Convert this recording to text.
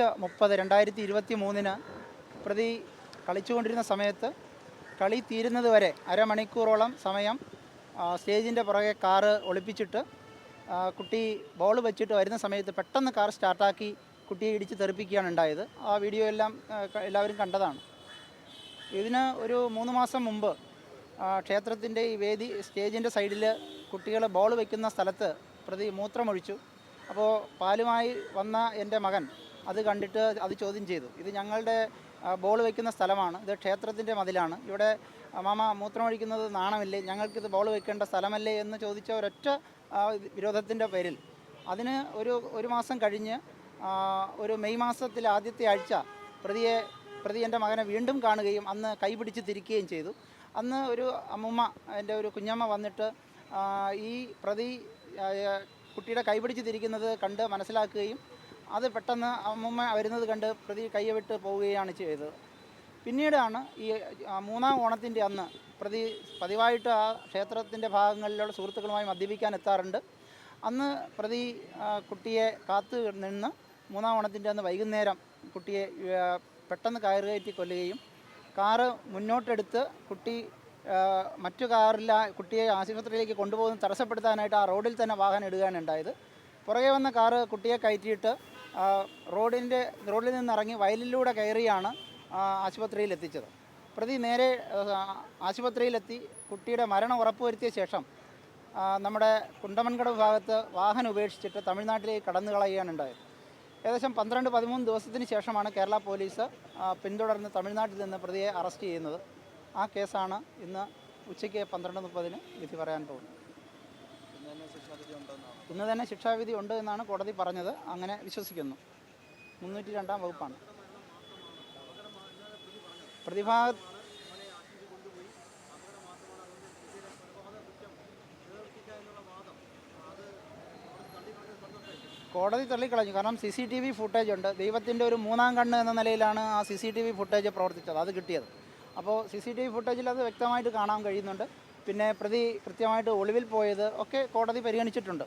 30/2023 പ്രതി കളിച്ചുകൊണ്ടിരുന്ന സമയത്ത് കളി തീരുന്നത് വരെ അരമണിക്കൂറോളം സമയം സ്റ്റേജിൻ്റെ പുറകെ കാറ് ഒളിപ്പിച്ചിട്ട് കുട്ടി ബോൾ വെച്ചിട്ട് വരുന്ന സമയത്ത് പെട്ടെന്ന് കാർ സ്റ്റാർട്ടാക്കി കുട്ടിയെ ഇടിച്ച് തെറിപ്പിക്കുകയാണ് ഉണ്ടായത്. ആ വീഡിയോ എല്ലാം എല്ലാവരും കണ്ടതാണ്. ഇതിന് ഒരു 3 മാസം മുമ്പ് ക്ഷേത്രത്തിൻ്റെ ഈ സ്റ്റേജിൻ്റെ സൈഡിൽ കുട്ടികൾ ബോൾ വയ്ക്കുന്ന സ്ഥലത്ത് പ്രതി മൂത്രമൊഴിച്ചു. അപ്പോൾ പാലുമായി വന്ന എൻ്റെ മകൻ അത് കണ്ടിട്ട് അത് ചോദ്യം ചെയ്തു. ഇത് ഞങ്ങളുടെ ബോൾ വയ്ക്കുന്ന സ്ഥലമാണ്, ഇത് ക്ഷേത്രത്തിൻ്റെ മതിലാണ്, ഇവിടെ മാമ മൂത്രമൊഴിക്കുന്നത് നാണമില്ലേ, ഞങ്ങൾക്കിത് ബോൾ വയ്ക്കേണ്ട സ്ഥലമല്ലേ എന്ന് ചോദിച്ച ഒരൊറ്റ വിരോധത്തിൻ്റെ പേരിൽ അതിന് ഒരു മാസം കഴിഞ്ഞ് ഒരു മെയ് മാസത്തിൽ ആദ്യത്തെ ആഴ്ച പ്രതി എൻ്റെ മകനെ വീണ്ടും കാണുകയും അന്ന് കൈപിടിച്ച് തിരിക്കുകയും ചെയ്തു. അന്ന് ഒരു അമ്മൂമ്മ, എൻ്റെ ഒരു കുഞ്ഞമ്മ വന്നിട്ട് ഈ പ്രതി കുട്ടിയുടെ കൈപിടിച്ച് തിരിക്കുന്നത് കണ്ട് മനസ്സിലാക്കുകയും അത് പെട്ടെന്ന് അമ്മൂമ്മ വരുന്നത് കണ്ട് പ്രതി കൈവിട്ട് പോവുകയാണ് ചെയ്തത്. പിന്നീടാണ് ഈ 3-ാം ഓണത്തിൻ്റെ അന്ന് പ്രതി പതിവായിട്ട് ആ ക്ഷേത്രത്തിൻ്റെ ഭാഗങ്ങളിലുള്ള സുഹൃത്തുക്കളുമായി മദ്യപിക്കാൻ എത്താറുണ്ട്. അന്ന് പ്രതി കുട്ടിയെ കാത്തു നിന്ന് 3-ാം ഓണത്തിൻ്റെ അന്ന് വൈകുന്നേരം കുട്ടിയെ പെട്ടെന്ന് കയറുകയറ്റി കൊല്ലുകയും കാറ് മുന്നോട്ടെടുത്ത് മറ്റു കാറിൽ കുട്ടിയെ ആശുപത്രിയിലേക്ക് കൊണ്ടുപോകുന്ന തടസ്സപ്പെടുത്താനായിട്ട് ആ റോഡിൽ തന്നെ വാഹനം ഇടുകയാണ് ഉണ്ടായത്. പുറകെ വന്ന കാറ് കുട്ടിയെ കയറ്റിയിട്ട് റോഡിൽ നിന്നിറങ്ങി വയലിലൂടെ കയറിയാണ് ആശുപത്രിയിൽ എത്തിച്ചത്. പ്രതി നേരെ ആശുപത്രിയിലെത്തി കുട്ടിയുടെ മരണം ഉറപ്പുവരുത്തിയ ശേഷം നമ്മുടെ കുണ്ടമൺകടവ് ഭാഗത്ത് വാഹനം ഉപേക്ഷിച്ചിട്ട് തമിഴ്നാട്ടിലേക്ക് കടന്നു കളയുകയാണ് ഉണ്ടായത്. ഏകദേശം 12-13 ദിവസത്തിന് ശേഷമാണ് കേരള പോലീസ് പിന്തുടർന്ന് തമിഴ്നാട്ടിൽ നിന്ന് പ്രതിയെ അറസ്റ്റ് ചെയ്യുന്നത്. ആ കേസാണ് ഇന്ന് ഉച്ചയ്ക്ക് 12:30 വിധി പറയാൻ പോകുന്നത്. ഇന്ന് തന്നെ ശിക്ഷാവിധി ഉണ്ട് എന്നാണ് കോടതി പറഞ്ഞത്. അങ്ങനെ വിശ്വസിക്കുന്നു. 302-ാം വകുപ്പാണ്. കോടതി തള്ളിക്കളഞ്ഞു. കാരണം CCTV ഫുട്ടേജ് ഉണ്ട്. ദൈവത്തിൻ്റെ ഒരു 3-ാം കണ്ണ് എന്ന നിലയിലാണ് ആ CCTV ഫുട്ടേജ് പ്രവർത്തിച്ചത്, അത് കിട്ടിയത്. അപ്പോൾ CCTV ഫുട്ടേജിൽ അത് വ്യക്തമായിട്ട് കാണാൻ കഴിയുന്നുണ്ട്. പിന്നെ പ്രതി കൃത്യമായിട്ട് ഒളിവിൽ പോയത് ഒക്കെ കോടതി പരിഗണിച്ചിട്ടുണ്ട്.